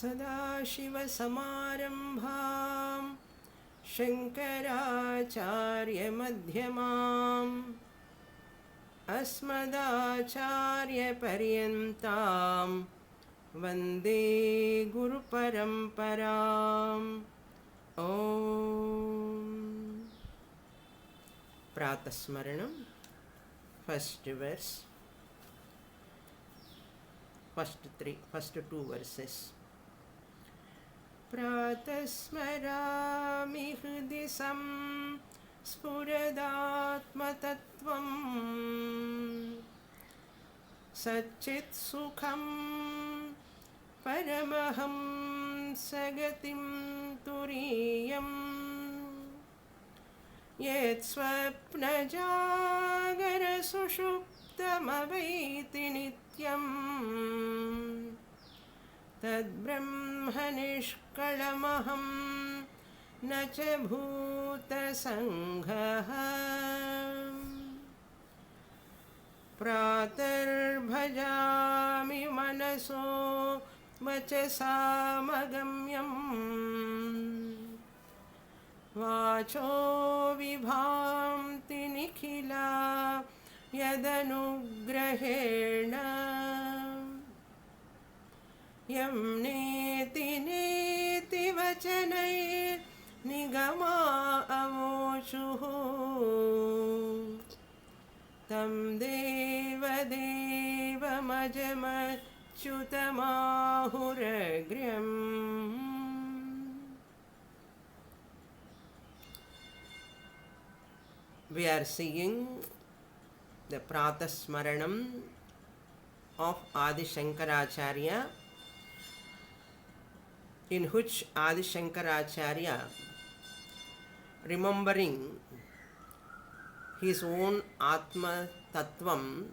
सदाशिवसमारम्भां शङ्कराचार्यमध्यमाम् अस्मदाचार्यपर्यन्तां वन्दे गुरुपरम्पराम्। ॐ प्रातस्मरणं first verse, first two verses. Pratasmarami hृदि स्फुरदात्मतत्त्वं सच्चित् सुखं परमहंसगतिं तुरीयम् यत्स्वप्नजागरसुषुप्तमवैति नित्यम् तद्ब्रह्मनिष्कळमहं न च भूतसङ्घः। प्रातर्भजामि मनसो वचसामगम्यम् वाचो विभान्ति निखिला यदनुग्रहेण यं नेति नेति वचनैर्निगमा अवोचुः तं देवदेवमजमच्युतमाहुरग्र्यम्। We are seeing the Pratasmaranam of Adi Shankaracharya, in which Adi Shankaracharya, remembering his own Atma Tattvam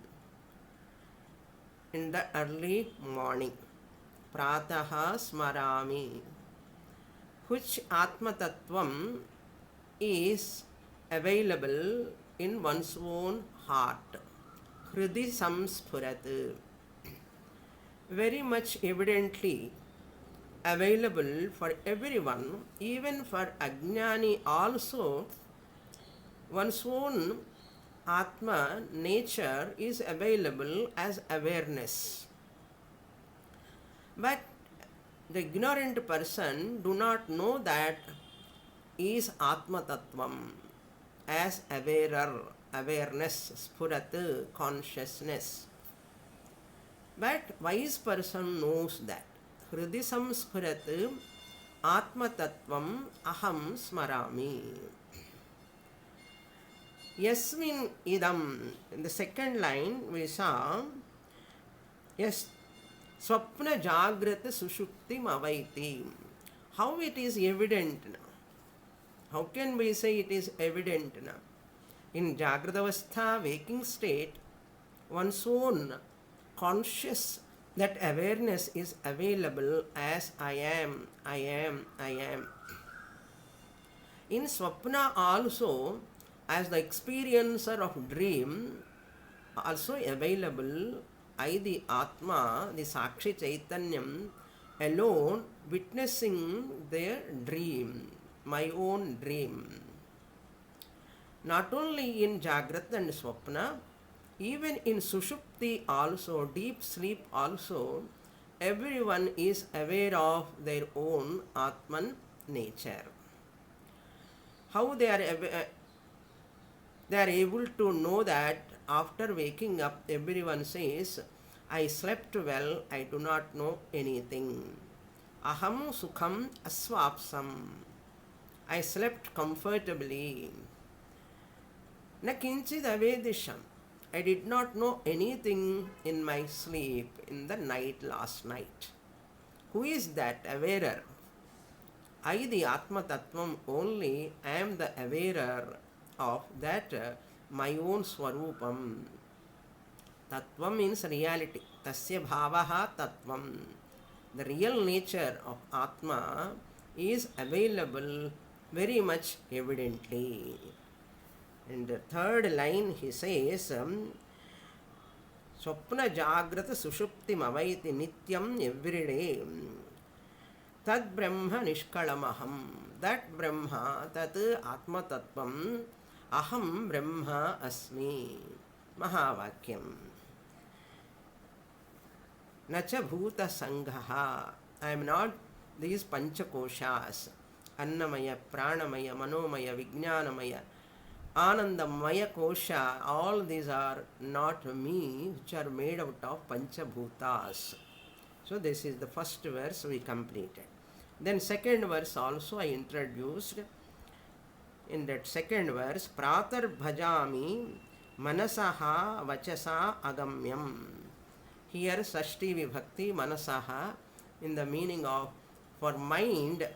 in the early morning, Prataha Smarami, which Atma Tattvam is available in one's own heart, Hridi Samsphurat, very much evidently available for everyone, even for Ajnani also. One's own Atma nature is available as awareness. But the ignorant person do not know that is Atma Tattvam as awarer, awareness, sphurat, consciousness. But wise person knows that. Hridi samsphurat Atma Tattvam aham smarami. Yasmin idam. In the second line we saw, yes, swapna jagrata sushuktim avaiti. How it is evident now? How can we say it is evident now? In Jagradavastha, waking state, one's own conscious, that awareness is available as I am, I am, I am. In Swapna also, as the experiencer of dream, also available, I the Atma, the Sakshi Chaitanyam, alone witnessing their dream, my own dream. Not only in Jagrata and Swapna, even in Sushupti also, deep sleep also, everyone is aware of their own Atman nature. How they are able to know that after waking up, everyone says, I slept well, I do not know anything. Aham sukham asvapsam. I slept comfortably. Na kinchid avedisham. I did not know anything in my sleep in the night last night. Who is that awarer? I, the Atma Tattvam only, am the awarer of that my own Swarupam. Tattvam means reality. Tasya bhavaha tattvam. The real nature of Atma is available very much evidently. In the third line he says, Swapna Jagrata Sushupti Mavaiti Nityam every day. Tad Brahma Nishkalamaham. That Brahma, Tat Atma Tattvam, Aham Brahma Asmi. Mahavakyam. Nacha Bhuta Sanghaha. I am not these Panchakoshas. Annamaya, Pranamaya, Manomaya, Vijnanamaya, Anandamaya Kosha. All these are not me, which are made out of Panchabhutas. So this is the first verse we completed. Then second verse also I introduced. In that second verse, Pratar Bhajami Manasaha Vachasa Agamyam. Here Sashti Vibhakti Manasaha in the meaning of for mind,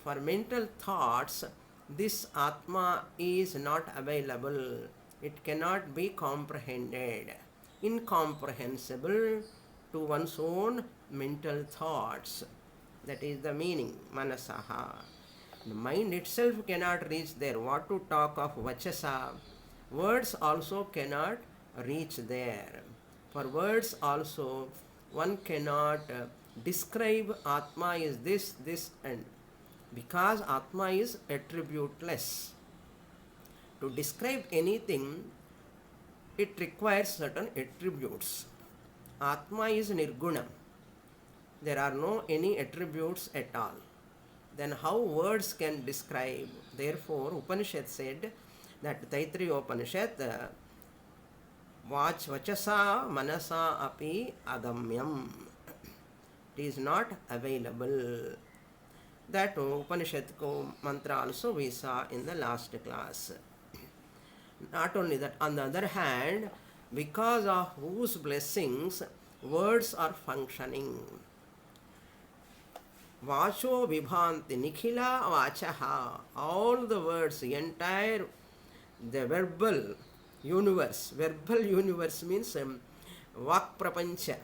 for mental thoughts, this Atma is not available. It cannot be comprehended. Incomprehensible to one's own mental thoughts. That is the meaning, Manasaha. The mind itself cannot reach there. What to talk of Vachasa? Words also cannot reach there. For words also, one cannot describe Atma is this and because Atma is attributeless. To describe anything, it requires certain attributes. Atma is Nirguna. There are no any attributes at all. Then how words can describe? Therefore, Upanishad said that Taittiriya Upanishad, Vachasa Manasa Api Agamyam. It is not available. That Upanishad mantra also we saw in the last class. Not only that, on the other hand, because of whose blessings words are functioning. Vacho Vibhanti Nikhila Vachaha. All the words, the entire the verbal universe. Verbal universe means Vak Prapancha.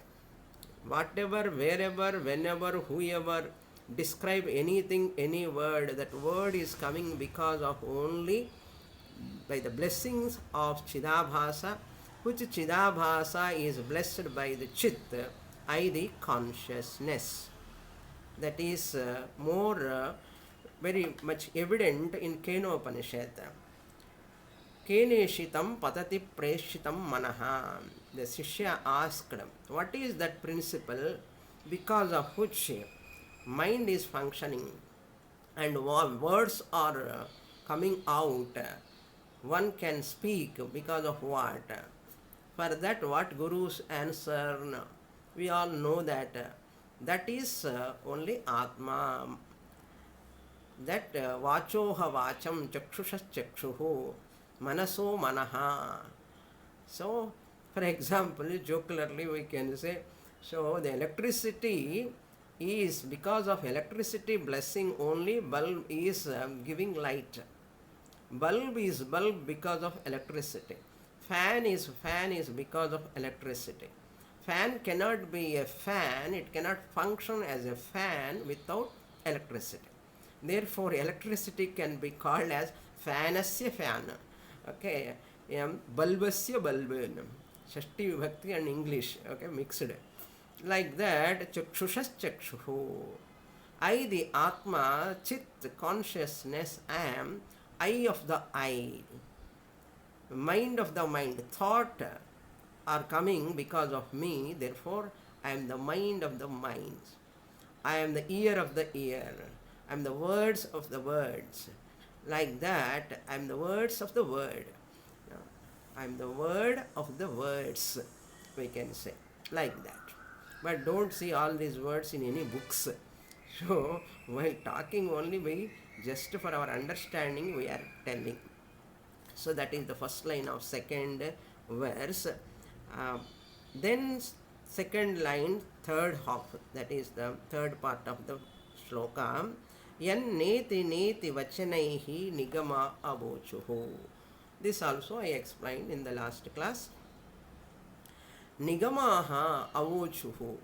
Whatever, wherever, whenever, whoever describe anything, any word, that word is coming because of only by the blessings of Chidabhasa, which Chidabhasa is blessed by the Chit, I the consciousness. That is very much evident in Kenopanishad. Keneshitam patati preshitam manaha. The Shishya asked, what is that principle because of which mind is functioning and words are coming out? One can speak because of what? For that, what Guru's answer? We all know that that is only Atma. That Vachoha Vacham Chakshusha Chakshuhu Manaso Manaha. So, for example, jocularly we can say, so the electricity is because of electricity blessing only bulb is giving light. Bulb is bulb because of electricity. Fan is because of electricity. Fan cannot be a fan, it cannot function as a fan without electricity. Therefore, electricity can be called as fanasya fan. Okay, bulbasya bulbun. Shashti Vibhakti and English, okay, mixed. Like that, Chakshusha Chakshuhu. I, the Atma, Chit, consciousness, am eye of the eye. Mind of the mind, thought are coming because of me, therefore I am the mind of the mind. I am the ear of the ear. I am the words of the words. Like that, I am the words of the word. I am the word of the words, we can say, like that. But don't see all these words in any books. So, while talking only, we just for our understanding we are telling. So that is the first line of second verse. Then second line, third half, that is the third part of the shloka. Yan neti neti vachanaihi nigama avochuhu. This also I explained in the last class. Nigamaha avochuhu.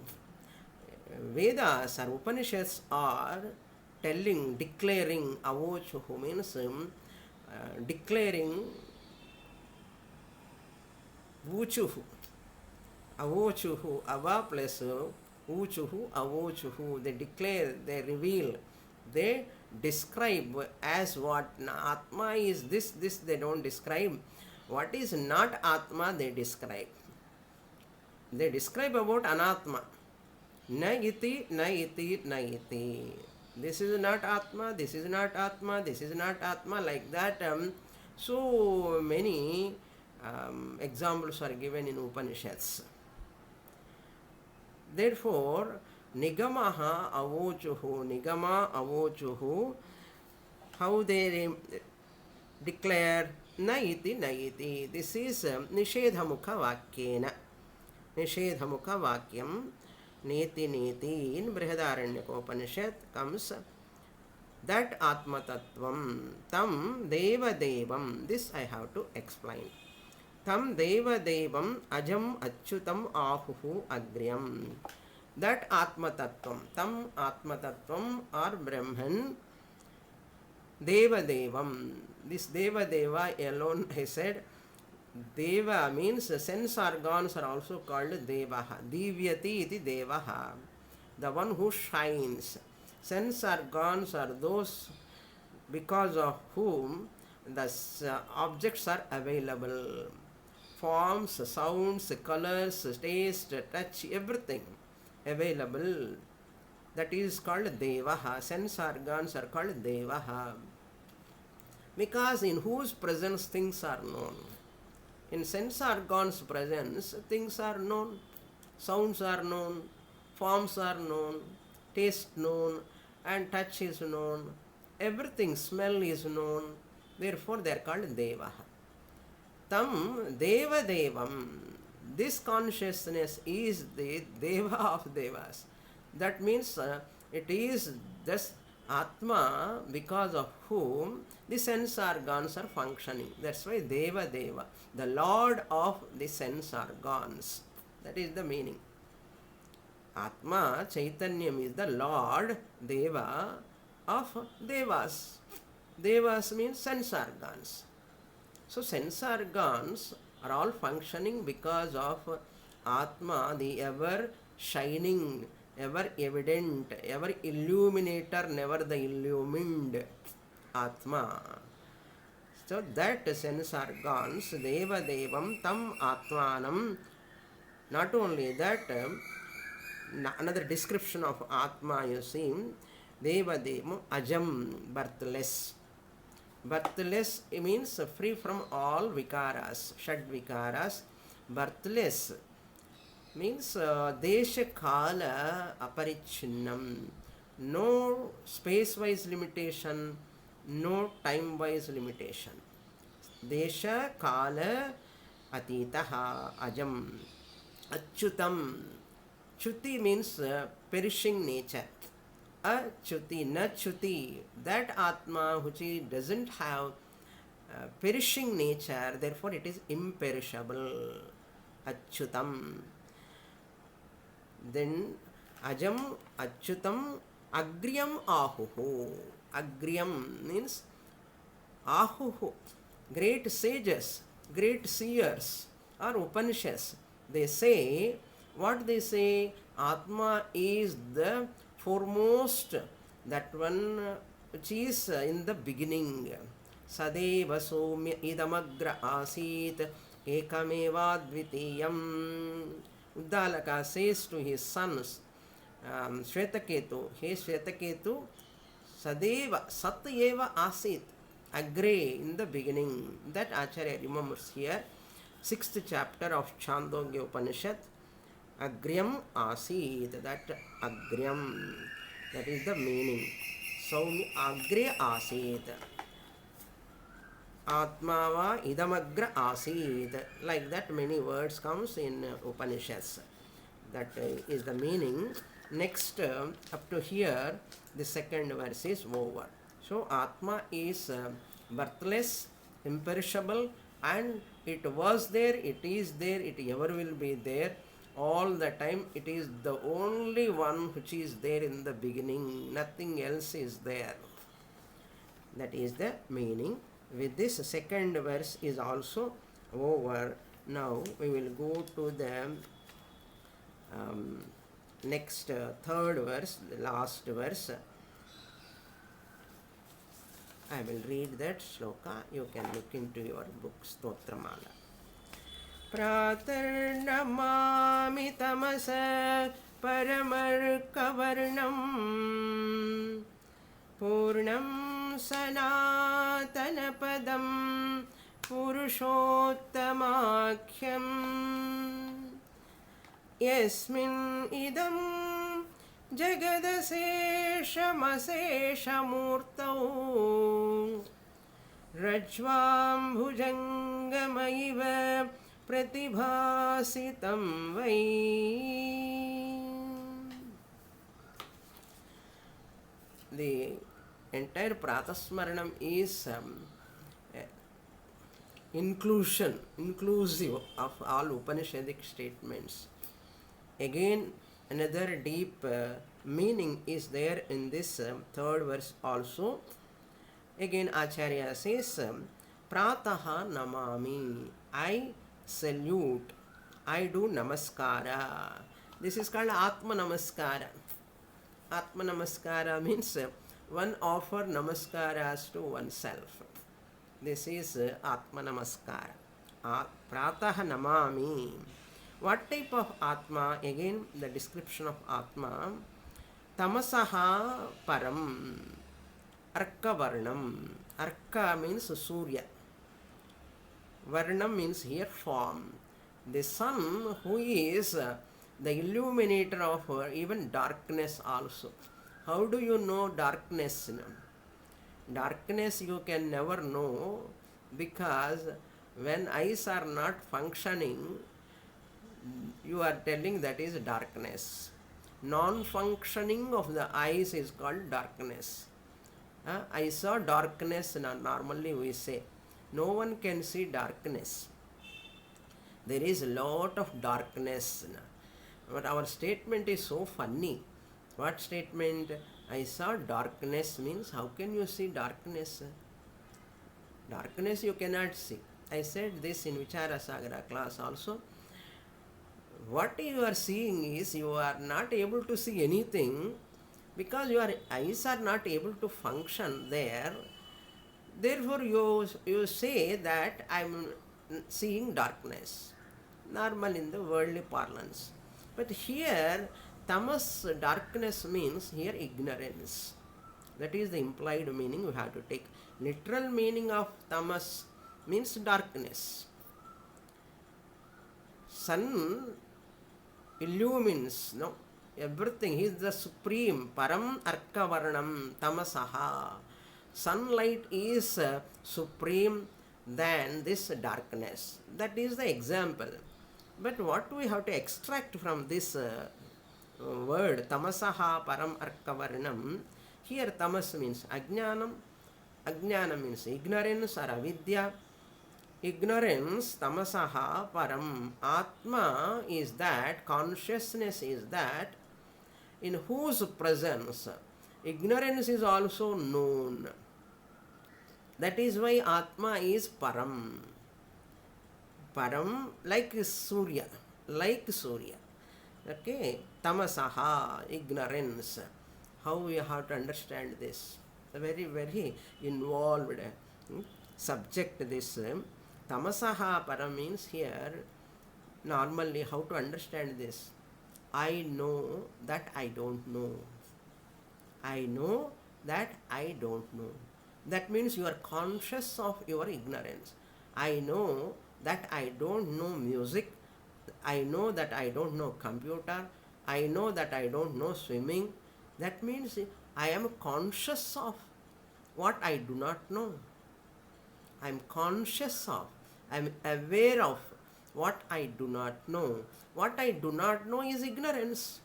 Vedas or Upanishads are telling, declaring, avochuhu means declaring, vuchuhu. Avochuhu, ava plus Uchuhu, avochuhu. They declare, they reveal, they describe as what Atma is this they don't describe. What is not Atma they describe. They describe about Anatma. Na iti, na iti, na iti. This is not Atma, this is not Atma, this is not Atma, like that. So many examples are given in Upanishads. Therefore, Nigamaha avochuhu, Nigama avochuhu, how they declare naiti naiti. This is Nishedhamukha Vakyena. Nishedhamukha Vakyam Neti Neti in Brihadaranyaka comes that Atma Tattvam Tam Deva Devam. This I have to explain. Tam Deva Devam Ajam Achyutam Ahuhu Agryam. That Atma Tattvam, Tam Atma Tattvam or Brahman, Deva Devam. This Deva Deva alone, he said, Deva means sense organs are also called Devaha. Divyati iti Devaha. The one who shines. Sense organs are those because of whom the objects are available. Forms, sounds, colors, taste, touch, everything available. That is called Devaha. Sense organs are called Devaha. Because in whose presence things are known. In sense organs presence, things are known, sounds are known, forms are known, taste known, and touch is known. Everything, smell is known. Therefore, they are called Devaha. Tam Deva Devam. This consciousness is the Deva of Devas. That means it is this Atma because of whom the sense organs are functioning. That's why Deva Deva, the Lord of the sense organs. That is the meaning. Atma, Chaitanyam is the Lord, Deva of Devas. Devas means sense organs. So sense organs are all functioning because of Atma, the ever shining, ever evident, ever illuminator, never the illumined Atma. So that sense organs, Deva Devam Tam Atmanam. Not only that, another description of Atma you see, Deva Devam Ajam, birthless. Birthless means free from all vikaras, shad vikaras. Birthless means desha kala aparichinnam. No space-wise limitation, no time-wise limitation. Desha kala atitaha ajam. Achyutam. Chuti means perishing nature. Achuti, na chuti. That Atma which doesn't have perishing nature, therefore it is imperishable. Achyutam. Then Ajam, Achyutam, Agryam Ahuhu. Agryam means Ahuhu. Great sages, great seers or Upanishads. They say, what they say? Atma is the foremost, that one which is in the beginning. Sadeva Somya Idamagra Asit Ekameva Dvitiyam. Uddalaka says to his sons, Shvetaketu, hey Shvetaketu, Sadeva Satyeva Asit, Agre, in the beginning. That Acharya remembers here, 6th chapter of Chandogya Upanishad. Agryam Asit, that Agryam, that is the meaning. So Agre Asit. Atmava idamagra asid. Like that many words comes in Upanishads. That is the meaning. Next, up to here, the second verse is over. So Atma is birthless, imperishable, and it was there, it is there, it ever will be there. All the time it is the only one which is there in the beginning. Nothing else is there. That is the meaning. With this, second verse is also over. Now we will go to the next third verse, the last verse. I will read that shloka. You can look into your book, Stotramala. Pratarnamami tamasa paramarkavarnam Purnam sanatanapadam purushottamakhyam Yasmin idam jagadaseshamaseshamurtau Rajvam bhujangamaiva pratibhasitam vai. The entire Pratasmaranam is inclusive of all Upanishadic statements. Again, another deep meaning is there in this third verse also. Again, Acharya says, Prataha namami, I salute, I do namaskara. This is called Atma Namaskara. Atma Namaskara means one offer namaskaras to oneself. This is Atma Namaskara. Prataha namami. What type of Atma? Again, the description of Atma. Tamasaha param. Arka varnam. Arka means Surya. Varnam means here form. The sun who is the illuminator of even darkness also. How do you know darkness? Darkness you can never know, because when eyes are not functioning, you are telling that is darkness. Non-functioning of the eyes is called darkness. I saw darkness, normally we say. No one can see darkness. There is a lot of darkness. But our statement is so funny. What statement? I saw darkness means how can you see darkness? Darkness you cannot see. I said this in Vicharasagara class also. What you are seeing is you are not able to see anything because your eyes are not able to function there. Therefore, you say that I am seeing darkness, normal in the worldly parlance. But here, tamas, darkness means here ignorance. That is the implied meaning you have to take. Literal meaning of tamas means darkness. Sun illumines, no, everything. He is the supreme, param arkavarnam tamasaha. Sunlight is supreme than this darkness. That is the example. But what we have to extract from this word, tamasaha param arkavarnam, here tamas means ajnanam, ajnana means ignorance or avidya. Ignorance, tamasaha param, atma is that, consciousness is that, in whose presence ignorance is also known. That is why Atma is Param. Param like Surya. Like Surya. Okay. Tamasaha, ignorance. How we have to understand this? A very, very involved subject this. Tamasaha Param means here, normally how to understand this? I know that I don't know. I know that I don't know. That means you are conscious of your ignorance. I know that I don't know music. I know that I don't know computer. I know that I don't know swimming. That means I am conscious of what I do not know. I am conscious of, I am aware of what I do not know. What I do not know is ignorance.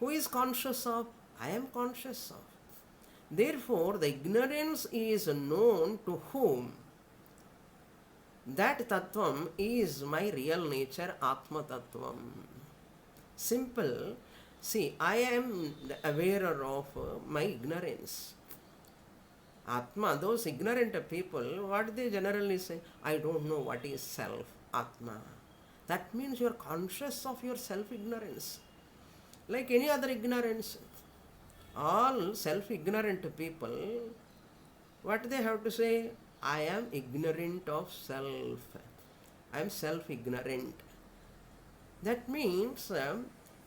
Who is conscious of? I am conscious of. Therefore, the ignorance is known to whom? That tattvam is my real nature, Atma tattvam. Simple. See, I am aware of my ignorance. Atma, those ignorant people, what they generally say? I don't know what is self, Atma. That means you are conscious of your self-ignorance. like any other ignorance. All self-ignorant people, what they have to say? I am ignorant of self. I am self-ignorant. That means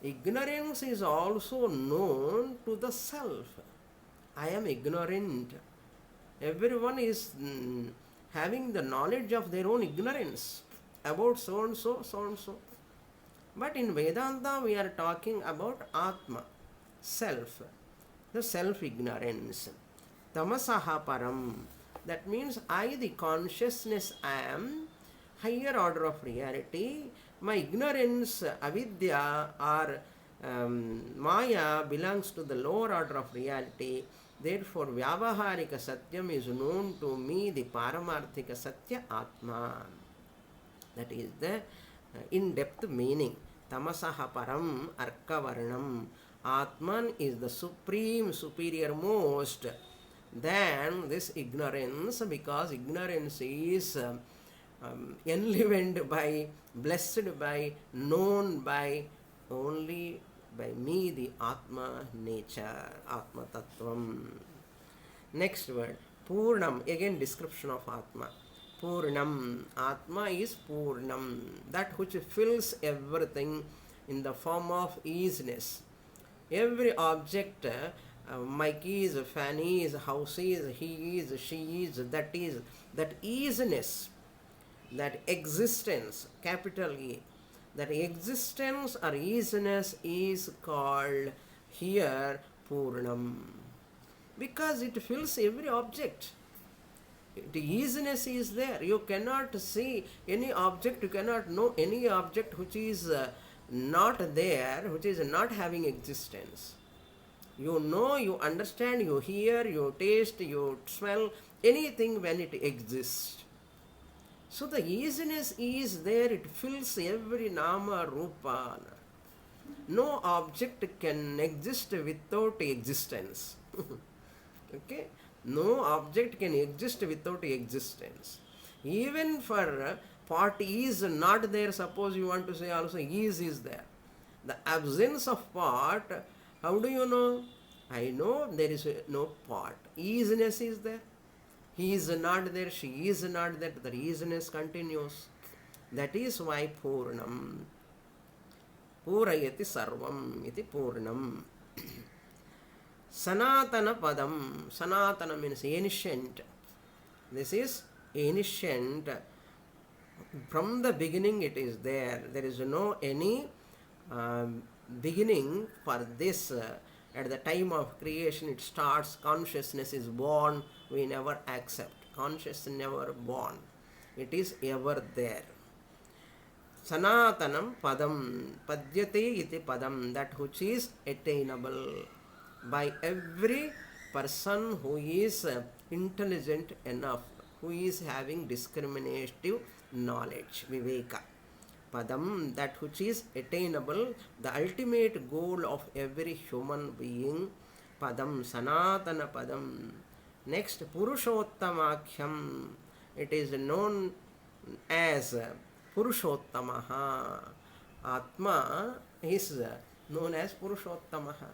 ignorance is also known to the self. I am ignorant. Everyone is having the knowledge of their own ignorance about so and so, so and so. But in Vedanta, we are talking about Atma, self, the self-ignorance. Tamasaha param. That means I, the consciousness, am higher order of reality. My ignorance, avidya or maya belongs to the lower order of reality. Therefore, Vyavaharika Satyam is known to me, the Paramarthika Satya Atma. That is the in-depth meaning. Tamasaha param arkavarnam. Atman is the supreme, superior most than this ignorance, because ignorance is enlivened by, blessed by, known by, only by me, the Atma nature, Atma Tattvam. Next word, Purnam, again description of Atma. Purnam, Atma is Purnam, that which fills everything in the form of easiness. Every object, Mike is, Fanny is, house is, he is, she is, that easiness, that existence, capital E, that existence or easiness is called here Purnam, because it fills every object. The easiness is there. You cannot see any object, you cannot know any object which is not there, which is not having existence. You know, you understand, you hear, you taste, you smell anything when it exists. So the easiness is there, it fills every nama rupa. No object can exist without existence. Okay? No object can exist without existence. Even for part is not there, suppose you want to say also is there. The absence of part, how do you know? I know there is no part. Easiness is there. He is not there, she is not there, the easiness continues. That is why Purnam. Purayati sarvam iti Purnam. Sanatana padam. Sanatana means ancient. This is ancient. From the beginning it is there. There is no any beginning for this. At the time of creation it starts, consciousness is born, we never accept. Consciousness never born. It is ever there. Sanatanam padam. Padyate iti padam. That which is attainable by every person who is intelligent enough, who is having discriminative knowledge, viveka. Padam, that which is attainable, the ultimate goal of every human being. Padam, Sanatana Padam. Next, Purushottamakhyam. It is known as Purushottamaha. Atma is known as Purushottamaha.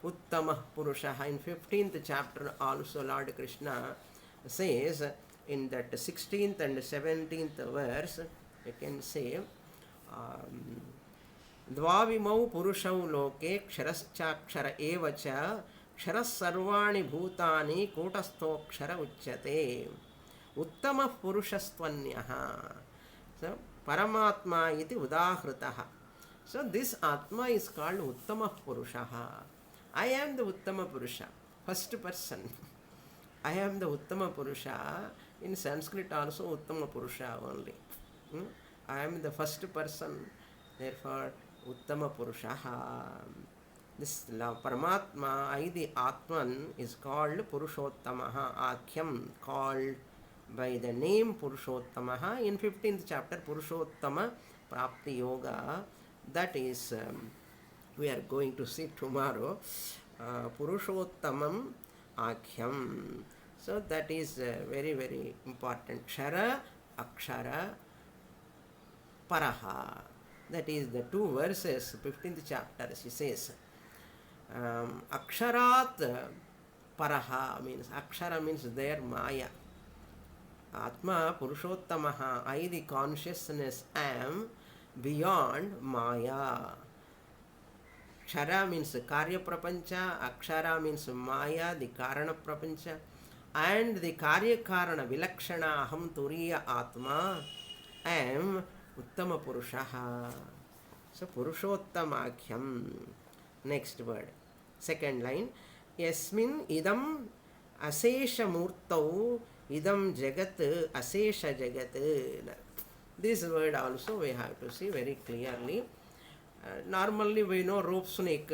Uttama Purushaha. In 15th chapter also Lord Krishna says, in that 16th and 17th verse, you can say, Dvavimau purushau loke ksharaschaksara evacha ksharas sarvani bhutani kutastokshara uchyate uttama purushastvanyaha. So, Paramatma iti udahritaha. So, this Atma is called Uttama Purushaha. I am the Uttama Purusha, first person. I am the Uttama Purusha. In Sanskrit also Uttama Purusha only. I am the first person, therefore Uttama Purushaha. This Paramatma, I the Atman, is called Purushottamaha, Akhyam, called by the name Purushottamaha. In 15th chapter, Purushottama Prapti Yoga, that is, we are going to see tomorrow, Purushottamam Akhyam. So that is very, very important. Kshara, Akshara, Paraha. That is the two verses, 15th chapter, she says. Aksharat paraha means Akshara means there Maya. Atma Purushottamaha, I the consciousness am beyond Maya. Kshara means Karya Prapancha, Akshara means Maya, the Karana Prapancha, and the Karya Karana Vilakshana Aham Turiya Atma am Uttama Purushaha. So Purushottamakyam. Next word. Second line. Yasmin idam asesha murtau idam jagat asesha jagat. This word also we have to see very clearly. Normally we know rope snake.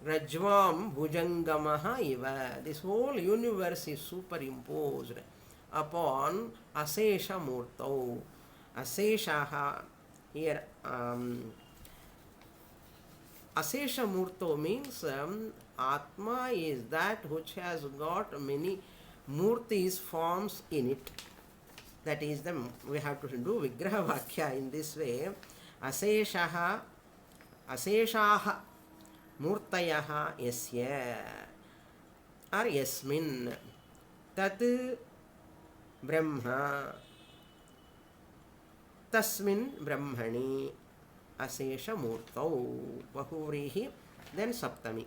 Rajvam bhujangamaha iva. This whole universe is superimposed upon asesha murtau. Aseshaha here Asesha Murto means Atma is that which has got many murtis, forms in it. That is the, we have to do Vigraha Vakya in this way. Aseshaha, Aseshaha, Murtayaha Yasya or Yasmin Tat Brahma Tasmin Brahmani Asesha Murtau Bahuvrihi, then Saptami.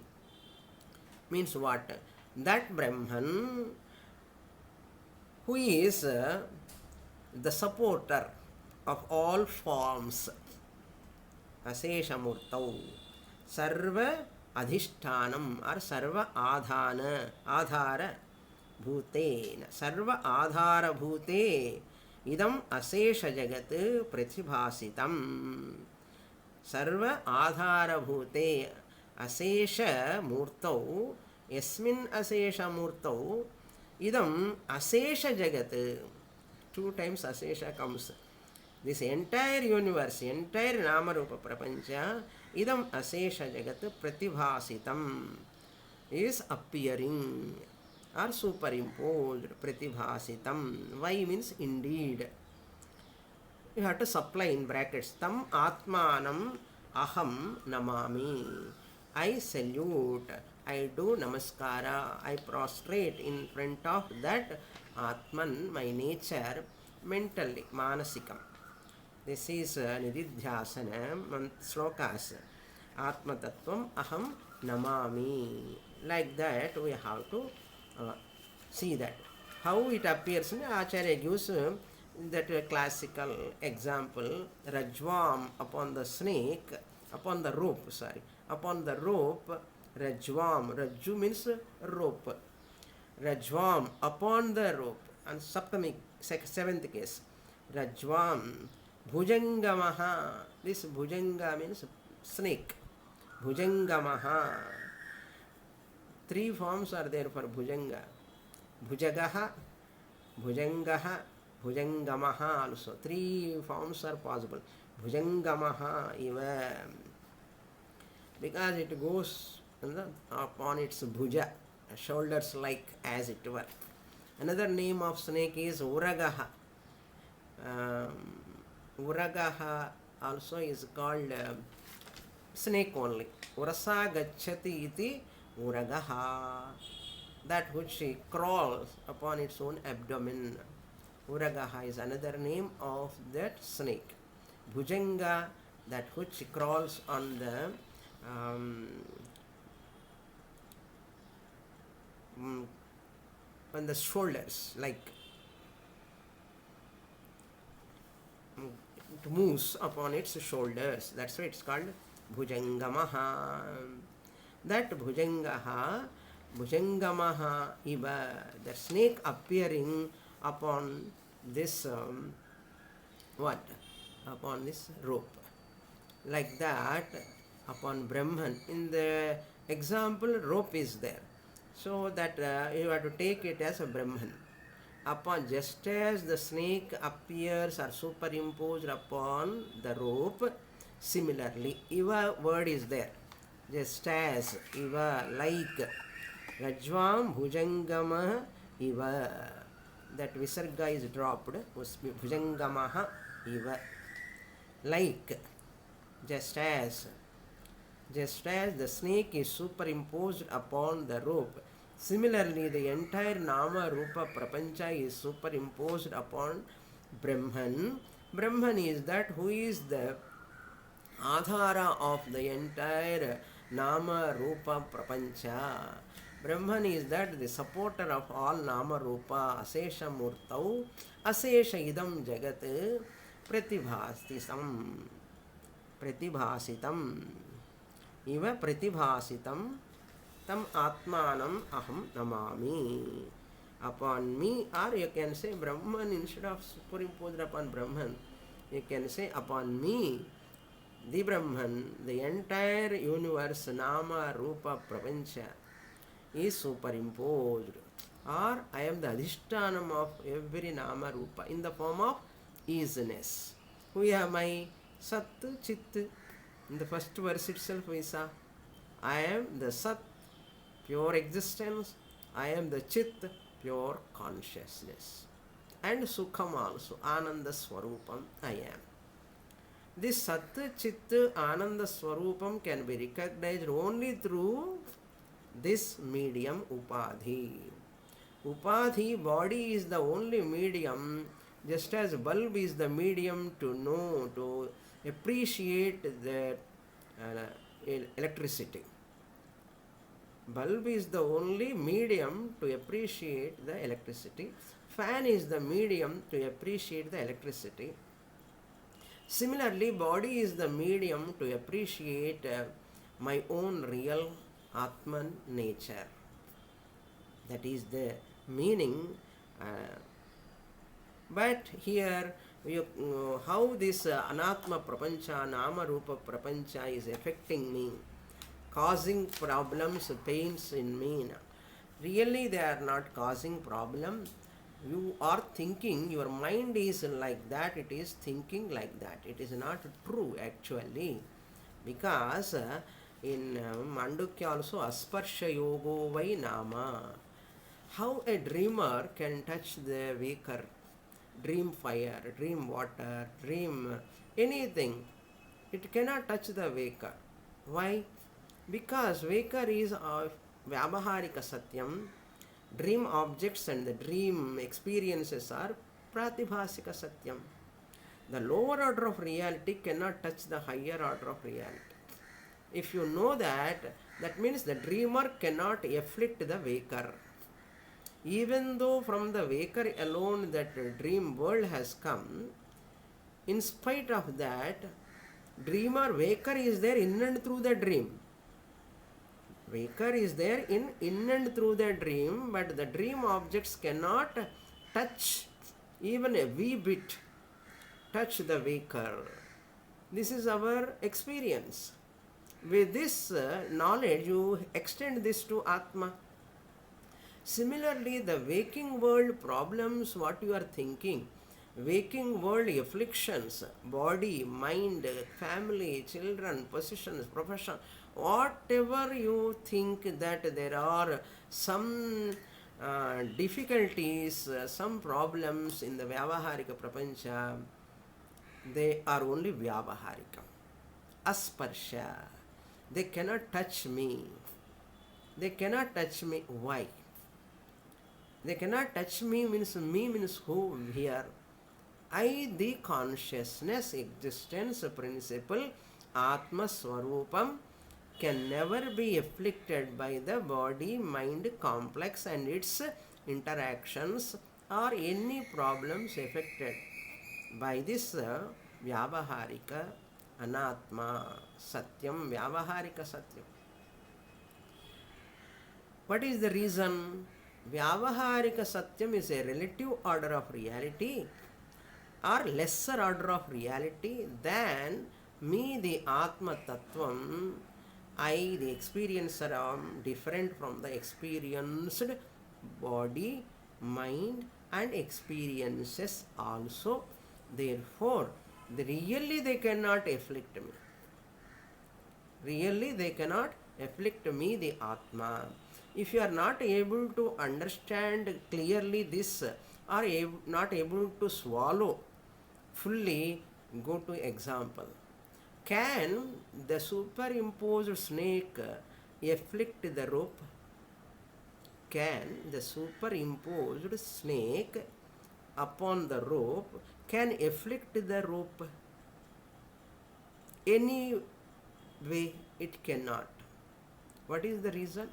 Means what? That Brahman who is the supporter of all forms. Asesha Murtau Sarva Adhishtanam or Sarva Adhara Bhutena. Sarva Adhara Bhute Idam Asesha Jagat Pratibhasitam. Sarva Adhara Bhute Asesha Murtau Yasmin Asesha Murtau Idam Asesha Jagat. Two times Asesha comes. This entire universe, entire Namarupa Prapancha, Idam Asesha Jagat Pratibhasitam is appearing or superimposed. Pratibhasitam. Why means indeed. You have to supply in brackets. Tam Atmanam Aham Namami. I salute, I do namaskara, I prostrate in front of that Atman, my nature, mentally, manasikam. This is Nididhyasana slokas. Atma Tattvam Aham Namami. Like that we have to see that. How it appears, Acharya gives that classical example. Rajvam upon the snake, upon the rope, upon the rope, Rajvam. Rajju means rope. Rajvam upon the rope. And Saptami, seventh case. Rajvam. Bhujangamaha. This Bhujanga means snake. Bhujangamaha. Three forms are there for Bhujanga. Bhujagaha, Bhujangaha, Bhujangamaha also. Three forms are possible. Bhujangamaha eva. Because it goes upon its bhuja, shoulders like as it were. Another name of snake is Uragaha. Uragaha also is called snake only. Urasa gacchati iti Uragaha. That which crawls upon its own abdomen. Uragaha is another name of that snake. Bhujanga, that which crawls on the shoulders, like it moves upon its shoulders. That's why it's called Bhujangamaha. That Bhujangaha, Bhujangamaha iva, the snake appearing upon this upon this rope. Like that, upon Brahman. In the example, rope is there. So that you have to take it as a Brahman. Upon, just as the snake appears or superimposed upon the rope, similarly, Iva word is there. Just as, Iva, like, Rajvam Bhujangama Iva. That Visarga is dropped, Bhujangamaha Iva. Like, just as. Just as the snake is superimposed upon the rope, similarly the entire Nama Rupa Prapancha is superimposed upon Brahman. Brahman is that who is the Adhara of the entire Nama Rupa Prapancha. Brahman is that the supporter of all Nama Rupa, Asesha Murtau, Asesha Idam Jagat, Pratibhastisam, Pratibhasitam, Iva Pratibhasitam, Tam Atmanam Aham Namami. Upon me, or you can say Brahman instead of superimposed upon Brahman, you can say upon me, the Brahman, the entire universe, Nama, Rupa, Prapancha is superimposed. Or I am the Adhishtanam of every Nama, Rupa in the form of easiness. Who am I? Sat, Chit. In the first verse itself we saw, I am the Sat, pure existence. I am the Chit, pure consciousness. And Sukham also, Ananda Swarupam, I am. This Sat, Chit, Ananda Swarupam can be recognized only through this medium Upadhi. Upadhi, body is the only medium, just as bulb is the medium to know, to appreciate the electricity. Bulb is the only medium to appreciate the electricity. Fan is the medium to appreciate the electricity. Similarly, body is the medium to appreciate my own real Atman nature. That is the meaning. But here, how this Anatma Prapancha, Nama Rupa Prapancha is affecting me, causing problems, pains in me. Really, they are not causing problem. You are thinking, your mind is like that, it is thinking like that. It is not true actually. Because in Mandukya also, Asparsha Yogo Vai Nama. How a dreamer can touch the waker, dream fire, dream water, dream anything. It cannot touch the waker. Why? Because waker is Vyavaharika Satyam. Dream objects and the dream experiences are Pratibhasika Satyam. The lower order of reality cannot touch the higher order of reality. If you know that, that means the dreamer cannot afflict the waker. Even though from the waker alone that dream world has come, in spite of that, dreamer, waker is there in and through the dream. Waker is there in and through the dream, but the dream objects cannot touch even a wee bit, touch the waker. This is our experience. With this knowledge, you extend this to Atma. Similarly, the waking world problems, what you are thinking, waking world afflictions, body, mind, family, children, positions, profession, whatever you think that there are some difficulties, some problems in the Vyavaharika Prapancha, they are only Vyavaharika. Asparsha. They cannot touch me. They cannot touch me. Why? They cannot touch me means who here? I, the consciousness, existence, principle, Atma Swarupam, can never be afflicted by the body mind complex and its interactions or any problems affected by this Vyavaharika Anatma Satyam, Vyavaharika Satyam. What is the reason? Vyavaharika Satyam is a relative order of reality or lesser order of reality than me, the Atma Tattvam. I, the experiencer, am different from the experienced body, mind and experiences also. Therefore, really they cannot afflict me. Really they cannot afflict me, the Atma. If you are not able to understand clearly this or not able to swallow fully, go to example. Can the superimposed snake afflict the rope? Can the superimposed snake upon the rope can afflict the rope? Any way it cannot. What is the reason?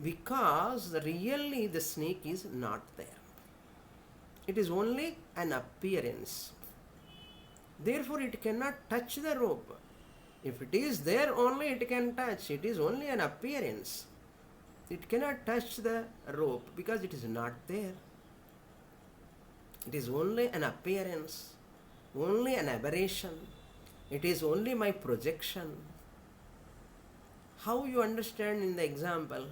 Because really the snake is not there. It is only an appearance. Therefore, it cannot touch the rope. If it is there only, it can touch. It is only an appearance. It cannot touch the rope because it is not there. It is only an appearance, only an aberration. It is only my projection. How you understand in the example?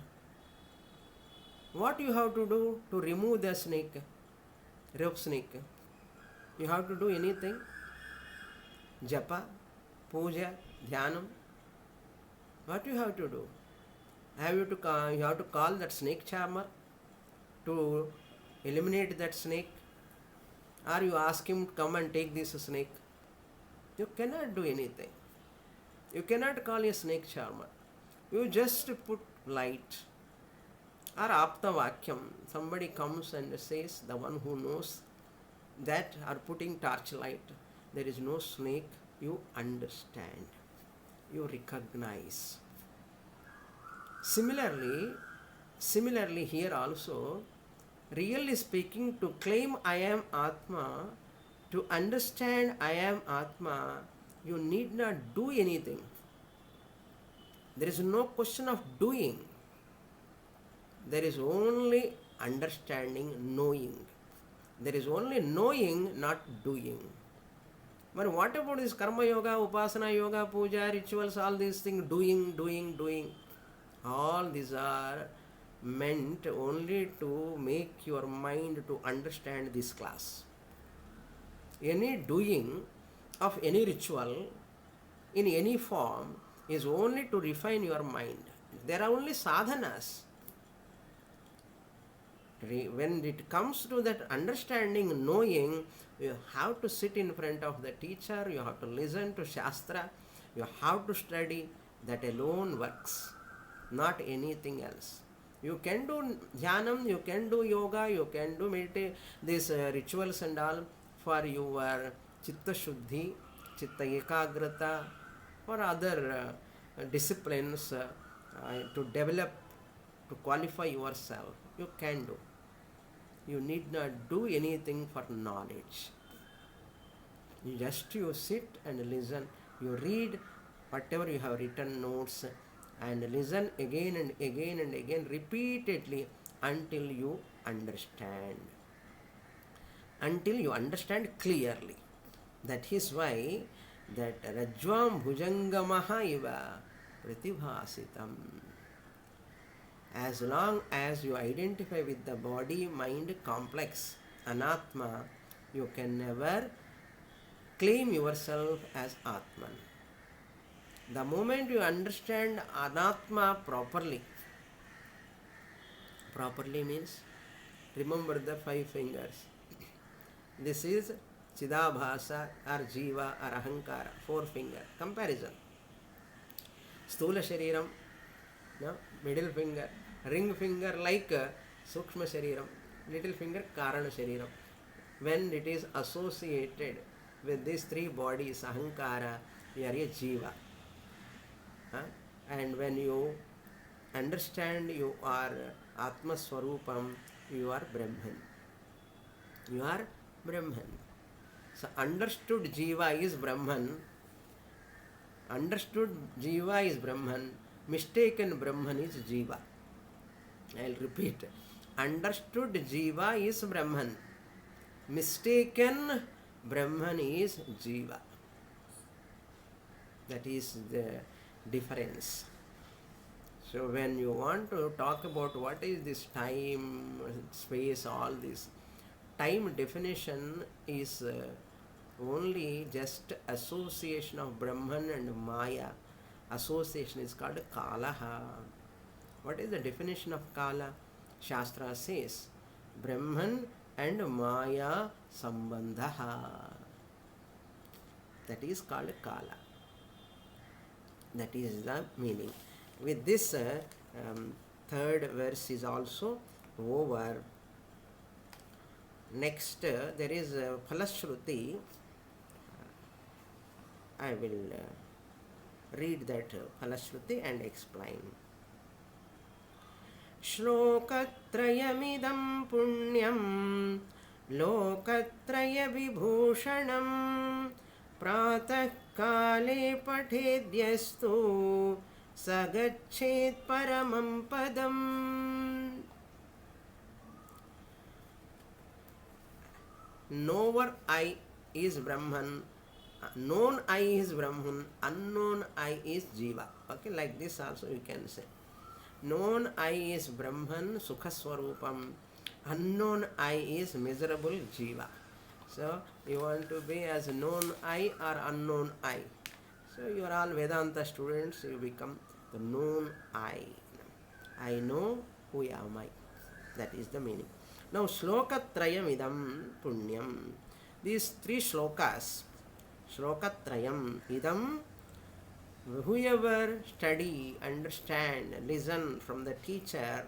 What you have to do to remove the snake, rope snake? You have to do anything? Japa, puja, dhyanam. What you have to do? You have to call that snake charmer to eliminate that snake, or you ask him to come and take this snake. You cannot do anything. You cannot call a snake charmer. You just put light. Or apta vakyam. Somebody comes and says, the one who knows that, are putting torchlight. There is no snake. You understand. You recognize. Similarly here also, really speaking, to claim I am Atma, to understand I am Atma, you need not do anything. There is no question of doing. There is only understanding, knowing. There is only knowing, not doing. But what about this karma yoga, upasana yoga, puja, rituals, all these things, doing? All these are meant only to make your mind to understand this class. Any doing of any ritual in any form is only to refine your mind. There are only sadhanas. When it comes to that understanding, knowing, you have to sit in front of the teacher, you have to listen to Shastra, you have to study. That alone works, not anything else. You can do jnanam, you can do yoga, you can do meditate, these rituals and all for your chitta shuddhi, chitta ekagrata, or other disciplines to develop, to qualify yourself. You can do. You need not do anything for knowledge. You sit and listen. You read whatever you have written notes and listen again and again and again repeatedly until you understand. Until you understand clearly. That is why that Rajvam Bhujangamaha iva Pratibhasitam. As long as you identify with the body-mind complex, anatma, you can never claim yourself as Atman. The moment you understand anatma properly means, remember the 5 fingers. This is Chidabhasa or Jiva or Ahankara, 4 finger. Comparison. Stula Shariram, no? Middle finger, ring finger like Sukshma Shariram, little finger Karana Shariram. When it is associated with these 3 bodies, Ahankara, you are a Jiva. And when you understand you are Atma Swarupam, you are Brahman. You are Brahman. So understood Jiva is Brahman. Understood Jiva is Brahman. Mistaken Brahman is Jiva. I will repeat. Understood Jiva is Brahman. Mistaken Brahman is Jiva. That is the difference. So when you want to talk about what is this time, space, all this, time definition is only just association of Brahman and Maya. Association is called Kalaha. What is the definition of Kala? Shastra says, Brahman and Maya Sambandhaha. That is called Kala. That is the meaning. With this, third verse is also over. Next, there is Phalashruti. I will read that Phalashruti and explain. श्लोकत्रयमिदं पुण्यं लोकत्रयविभूषणं प्रातःकाले पठेद्यस्तु स गच्छेत् परमं पदम्. Knower I is Brahman, known I is Brahman, unknown I is Jiva. Okay, like this also you can say. Known I is Brahman, Sukha Swarupam. Unknown I is miserable Jiva. So, you want to be as known I or unknown I. So, you are all Vedanta students, you become the known I. I know who am I. That is the meaning. Now, Shlokatrayam idam punyam. These three shlokas, Shlokatrayam idam, whoever study, understand, listen from the teacher,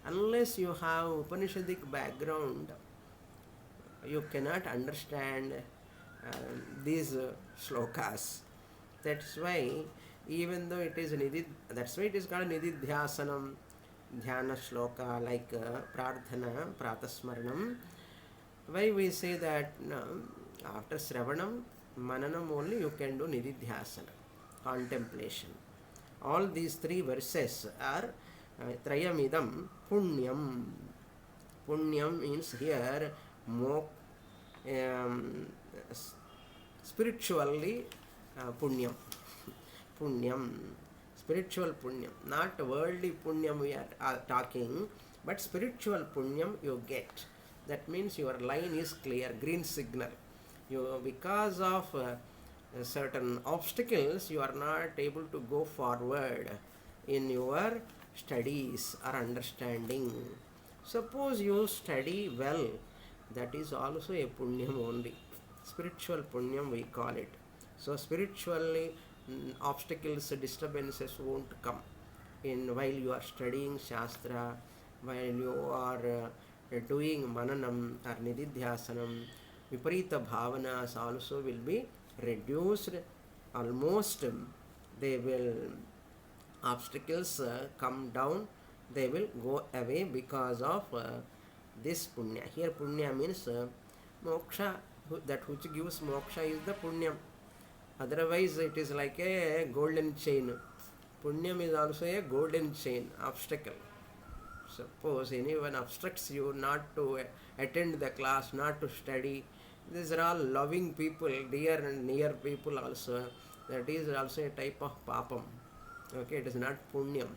unless you have Upanishadic background, you cannot understand these shlokas. That's why, even though it is that's why it is called Nididhyasanam, Dhyana shloka, like Prarthana, Pratasmaranam. Why we say that after Sravanam, Mananam only you can do Nididhyasana, contemplation. All these three verses are Trayamidam Punyam. Punyam means here spiritually Punyam. Punyam. Spiritual Punyam. Not worldly Punyam we are talking, but spiritual Punyam you get. That means your line is clear, green signal. You, because of certain obstacles, you are not able to go forward in your studies or understanding. Suppose you study well, that is also a punyam only. Spiritual punyam we call it. So spiritually obstacles, disturbances won't come in while you are studying Shastra, while you are doing Mananam or Nididhyasanam. Viparita bhavanas also will be reduced. Almost they will, obstacles come down, they will go away because of this punya. Here punya means moksha, that which gives moksha is the punyam. Otherwise it is like a golden chain. Punyam is also a golden chain, obstacle. Suppose anyone obstructs you not to attend the class, not to study, these are all loving people, dear and near people also. That is also a type of papam. Okay, it is not punyam.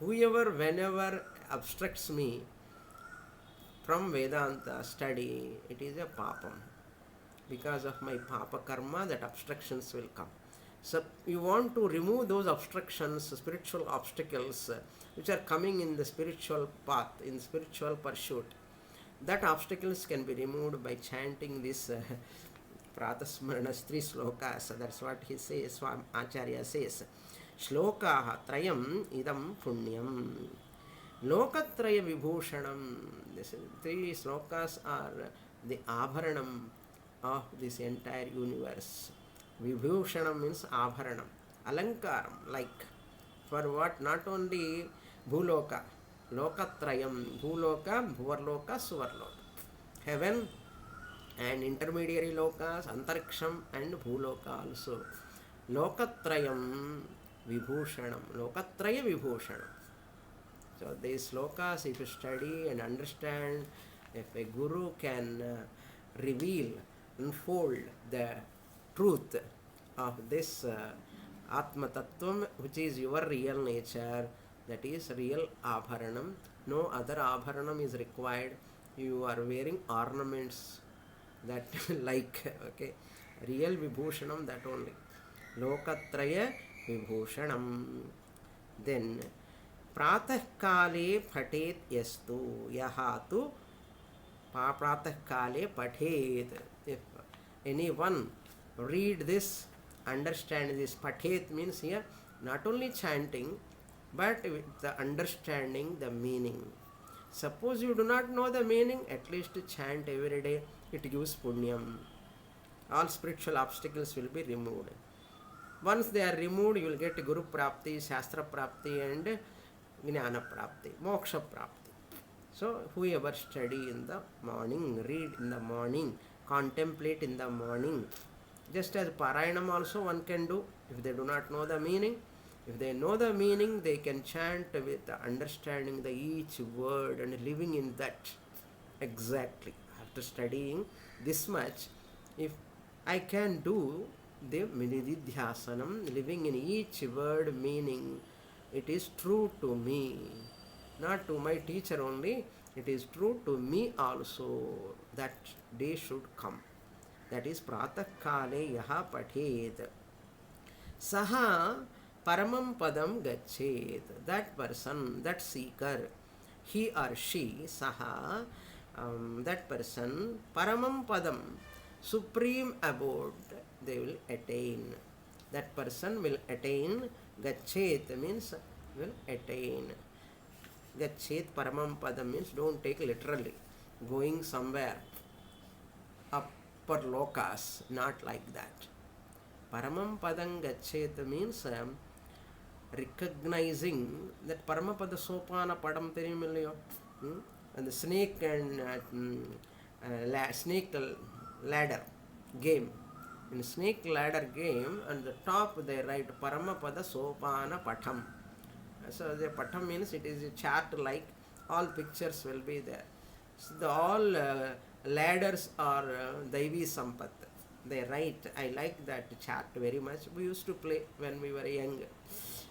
Whoever, whenever obstructs me from Vedanta study, it is a papam. Because of my papa karma, that obstructions will come. So you want to remove those obstructions, spiritual obstacles which are coming in the spiritual path, in spiritual pursuit. That obstacles can be removed by chanting this Pratasmarana 3 slokas. That's what he says, Acharya says. Shlokaha trayam idam punyam. Lokatraya vibhushanam. These 3 slokas are the abharanam of this entire universe. Vibhushanam means abharanam, alankaram, like for what? Not only bhuloka, lokatrayam, bhuloka, bhuvarloka, suvarloka, heaven and intermediary lokas, antariksham and bhuloka also. Lokatrayam vibhushanam, lokatraya vibhushanam. So these slokas, if you study and understand, if a guru can reveal, unfold the truth of this Atma Tattvam, which is your real nature, that is real abharanam. No other abharanam is required. You are wearing ornaments that like, okay, real vibhushanam, that only. Lokatraya vibhushanam. Then Pratah kale phatet yastu yahatu Pratah kale pathet. If anyone read this, understand this. Pathet means here not only chanting, but with the understanding the meaning. Suppose you do not know the meaning, at least chant every day, it gives punyam. All spiritual obstacles will be removed. Once they are removed, you will get Guru Prapti, Shastra Prapti, and Jnana Prapti, Moksha Prapti. So, whoever study in the morning, read in the morning, contemplate in the morning. Just as Parayanam also one can do, if they do not know the meaning. If they know the meaning, they can chant with understanding the each word and living in that exactly. After studying this much, if I can do the Minididhyasanam, living in each word meaning, it is true to me. Not to my teacher only, it is true to me also. That day should come. That is Pratah Kale Yaha Pathet Saha Paramam Padam Gachet. That person, that seeker, he or she, Saha, that person, Paramam Padam, supreme abode, they will attain. That person will attain. Gachet means will attain. Gachet Paramam Padam means don't take literally. Going somewhere, upper lokas, not like that. Paramam Padam Gachet means recognizing that Paramapada Sopana Padam Terimilio, and the snake and snake ladder game. In snake ladder game, on the top they write Paramapada Sopana Patam. So the Patam means it is a chart like all pictures will be there. So all ladders are Daivi Sampat. They write, I like that chart very much. We used to play when we were young.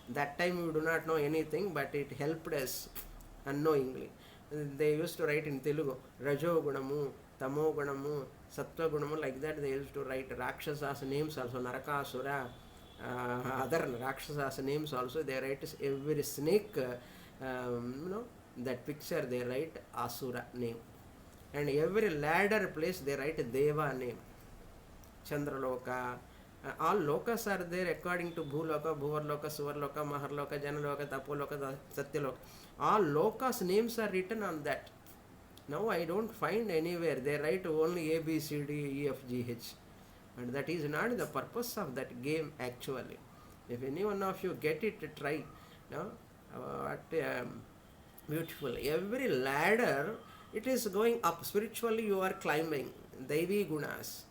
That time we do not know anything, but it helped us unknowingly. They used to write in Telugu, Rajo Gunamu, Tamo Gunamu, Sattva Gunamu, like that they used to write Rakshasas names also, Narakasura, other Rakshasas names also. They write every snake, that picture they write Asura name. And every ladder place they write Deva name. Chandraloka, all lokas are there according to Bhuloka, Bhuvarloka, Suvarloka, Maharloka, Janaloka, Tapoloka, Satyaloka. All lokas names are written on that. Now I don't find anywhere. They write only A, B, C, D, E, F, G, H. And that is not the purpose of that game actually. If any one of you get it, try. No? Beautiful. Every ladder, it is going up. Spiritually you are climbing. Daivi Gunas.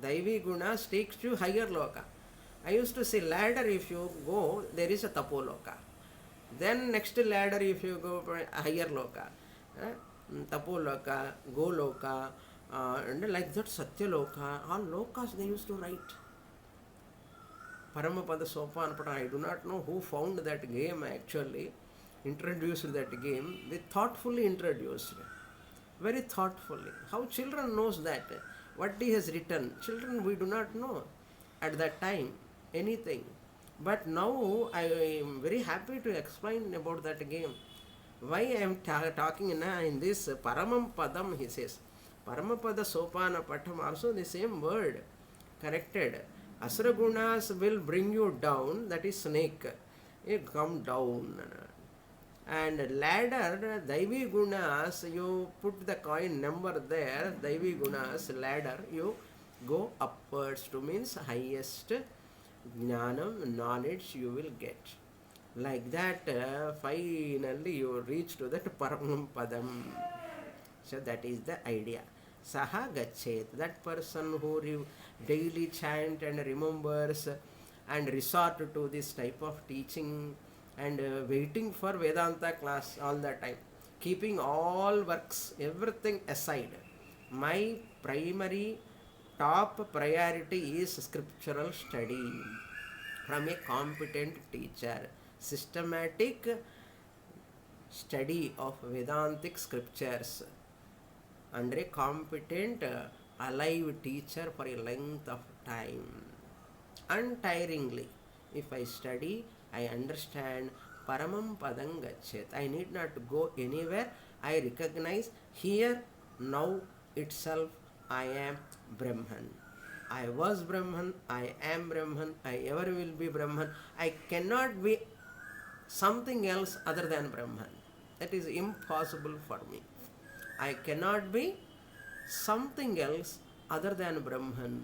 Daivi Gunas takes you higher loka. I used to say ladder, if you go, there is a tapoloka. Then next ladder, if you go for higher loka, tapoloka, goloka, and like that Satyaloka, all lokas they used to write. Paramapada Sopan Pada, I do not know who found that game actually, introduced that game. They thoughtfully introduced, very thoughtfully. How children knows that? What he has written. Children, we do not know at that time anything. But now I am very happy to explain about that game. Why I am talking in this Paramam Padam, he says. Paramapada Sopana Patam, also the same word, corrected. Asura Gunas will bring you down, that is snake. You come down. And ladder, Daivi Gunas, you put the coin number there, Daivi Gunas, ladder, you go upwards to means highest jnanam, knowledge you will get. Like that, finally you reach to that Paramam Padam. So that is the idea. Saha Gachet, that person who daily chant and remembers and resort to this type of teaching, and waiting for Vedanta class all the time, keeping all works, everything aside. My primary top priority is scriptural study from a competent teacher, systematic study of Vedantic scriptures under a competent, alive teacher for a length of time. Untiringly, if I study, I understand Paramam Padam Gachet. I need not go anywhere. I recognize here, now itself, I am Brahman. I was Brahman, I am Brahman, I ever will be Brahman. I cannot be something else other than Brahman. That is impossible for me. I cannot be something else other than Brahman,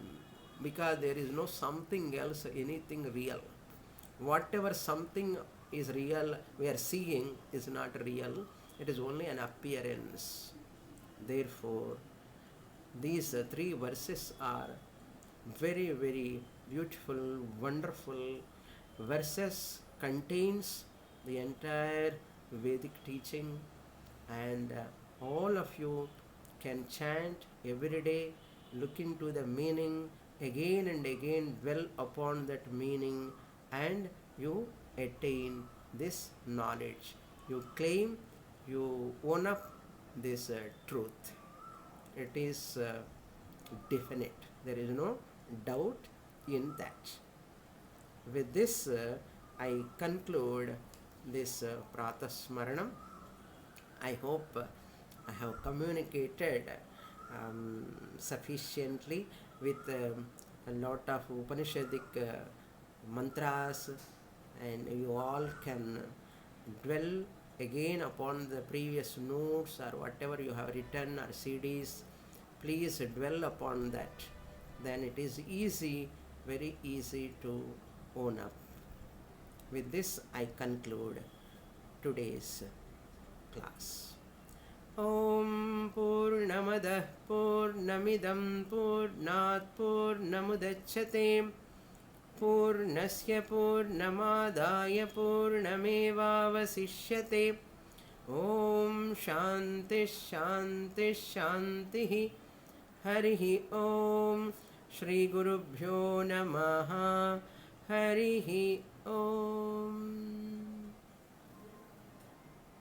because there is no something else, anything real. Whatever something is real, we are seeing is not real, it is only an appearance. Therefore, these three verses are very, very beautiful, wonderful verses, contains the entire Vedic teaching, and all of you can chant every day, look into the meaning again and again, dwell upon that meaning, and you attain this knowledge. You claim, you own up this truth. It is definite. There is no doubt in that. With this, I conclude this Pratasmaranam. I hope I have communicated sufficiently with a lot of Upanishadic mantras, and you all can dwell again upon the previous notes or whatever you have written or CDs. Please dwell upon that. Then it is easy, very easy to own up. With this, I conclude today's class. Om Purnamadah Purnamidam Purnat Purnamudachyate Purnasya Purnamadaya Purnamevavasishyate. Om Shanti Shanti Shanti. Harihi Om. Shri Gurubhyo Namaha. Harihi Om.